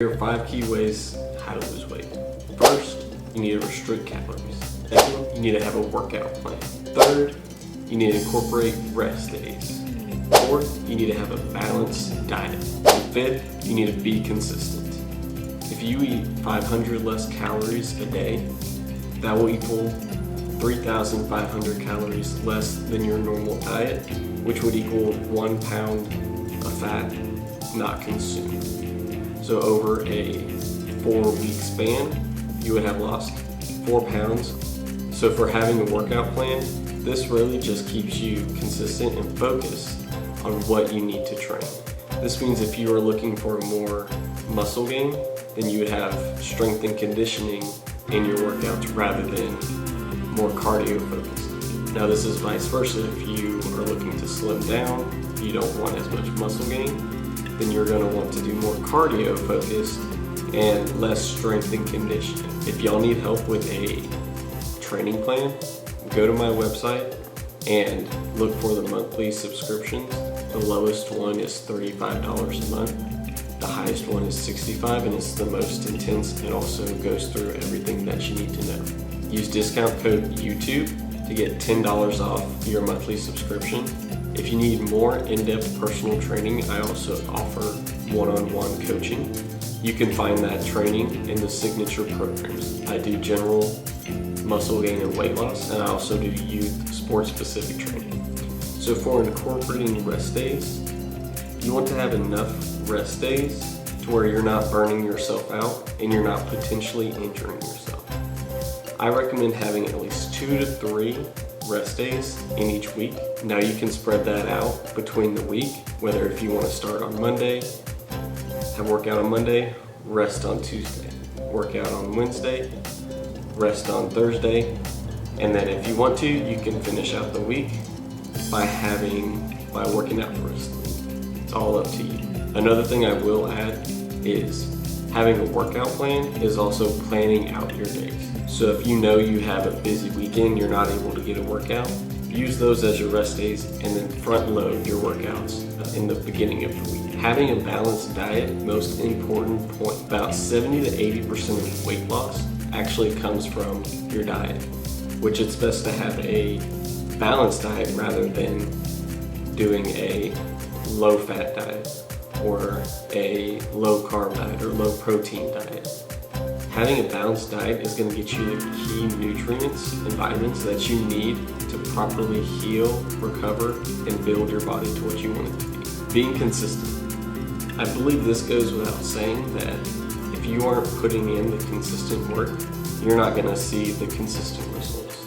Here are 5 key ways how to lose weight. First, you need to restrict calories. Second, you need to have a workout plan. Third, you need to incorporate rest days. Fourth, you need to have a balanced diet. And fifth, you need to be consistent. If you eat 500 less calories a day, that will equal 3,500 calories less than your normal diet, which would equal 1 pound of fat not consumed. So over a 4-week span, you would have lost 4 pounds. So for having a workout plan, this really just keeps you consistent and focused on what you need to train. This means if you are looking for more muscle gain, then you would have strength and conditioning in your workouts rather than more cardio focused. Now this is vice versa. If you are looking to slim down, you don't want as much muscle gain, then you're going to want to do more cardio focused and less strength and conditioning. If y'all need help with a training plan, go to my website and look for the monthly subscriptions. The lowest one is $35 a month. The highest one is $65, and it's the most intense and also goes through everything that you need to know. Use discount code YouTube to get $10 off your monthly subscription. If you need more in-depth personal training, I also offer one-on-one coaching. You can find that training in the signature programs. I do general muscle gain and weight loss, and I also do youth sport-specific training. So for incorporating rest days, you want to have enough rest days to where you're not burning yourself out and you're not potentially injuring yourself. I recommend having at least 2 to 3 rest days in each week. Now you can spread that out between the week, whether if you want to start on Monday, have workout on Monday, rest on Tuesday, workout on Wednesday, rest on Thursday, and then if you want to, you can finish out the week by working out the rest of the week. It's all up to you. Another thing I will add is having a workout plan is also planning out your days. So if you know you have a busy weekend, you're not able to get a workout, use those as your rest days and then front load your workouts in the beginning of the week. Having a balanced diet, most important point, about 70 to 80% of weight loss actually comes from your diet, which it's best to have a balanced diet rather than doing a low-fat diet or a low-carb diet or low-protein diet. Having a balanced diet is going to get you the key nutrients and vitamins that you need to properly heal, recover, and build your body to what you want it to be. Being consistent. I believe this goes without saying that if you aren't putting in the consistent work, you're not going to see the consistent results.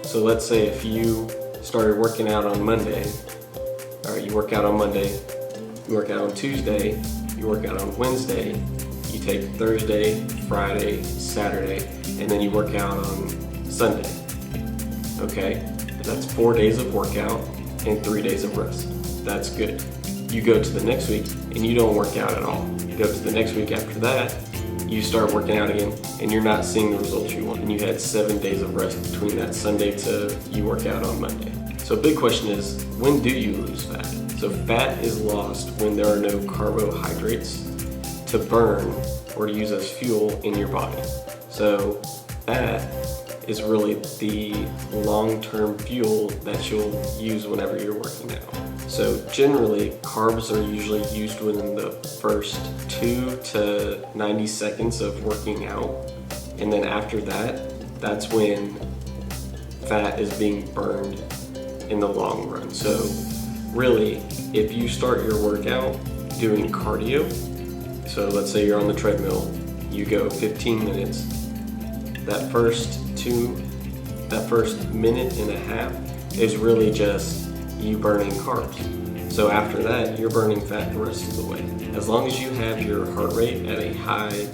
So let's say if you started working out on Monday, or you work out on Monday, you work out on Tuesday, you work out on Wednesday, you take Thursday, Friday, Saturday, and then you work out on Sunday. Okay? That's 4 days of workout and 3 days of rest. That's good. You go to the next week and you don't work out at all. You go to the next week after that, you start working out again and you're not seeing the results you want. And you had 7 days of rest between that Sunday to you work out on Monday. So a big question is, when do you lose fat? So fat is lost when there are no carbohydrates to burn or to use as fuel in your body. So fat is really the long-term fuel that you'll use whenever you're working out. So generally, carbs are usually used within the first 2 to 90 seconds of working out. And then after that, that's when fat is being burned in the long run. So really, if you start your workout doing cardio, so let's say you're on the treadmill, you go 15 minutes, that first minute and a half is really just you burning carbs. So after that, you're burning fat the rest of the way. As long as you have your heart rate at a high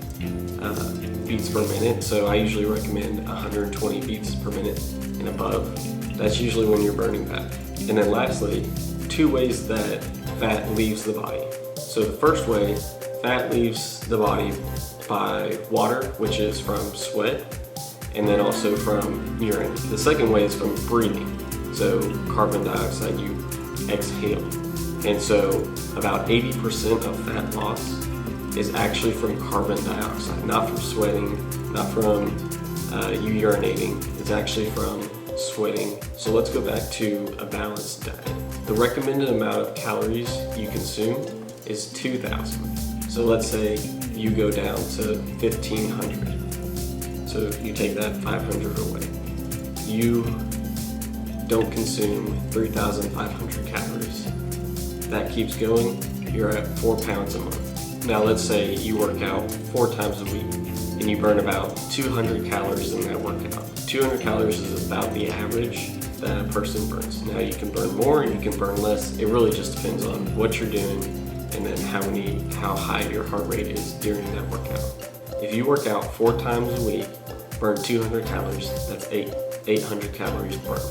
beats per minute, so I usually recommend 120 beats per minute and above, that's usually when you're burning fat. And then lastly, 2 ways that fat leaves the body. So the first way, fat leaves the body by water, which is from sweat, and then also from urine. The second way is from breathing. So carbon dioxide you exhale. And so about 80% of fat loss is actually from carbon dioxide, not from sweating, not from you urinating. It's actually from sweating. So let's go back to a balanced diet. The recommended amount of calories you consume is 2,000. So let's say you go down to 1,500. So you take that 500 away. You don't consume 3,500 calories. That keeps going, you're at 4 pounds a month. Now let's say you work out 4 times a week and you burn about 200 calories in that workout. 200 calories is about the average that a person burns. Now you can burn more, you can burn less. It really just depends on what you're doing and then how high your heart rate is during that workout. If you work out 4 times a week, burn 200 calories, that's 800 calories burned.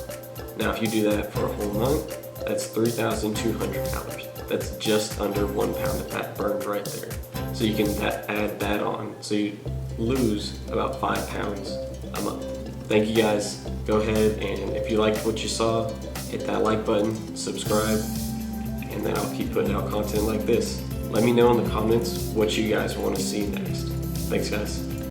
Now if you do that for a whole month, that's 3,200 calories. That's just under 1 pound of fat burned right there. So you can add that on. So you lose about 5 pounds a month. Thank you guys. Go ahead and if you liked what you saw, hit that like button, subscribe, and then I'll keep putting out content like this. Let me know in the comments what you guys want to see next. Thanks guys.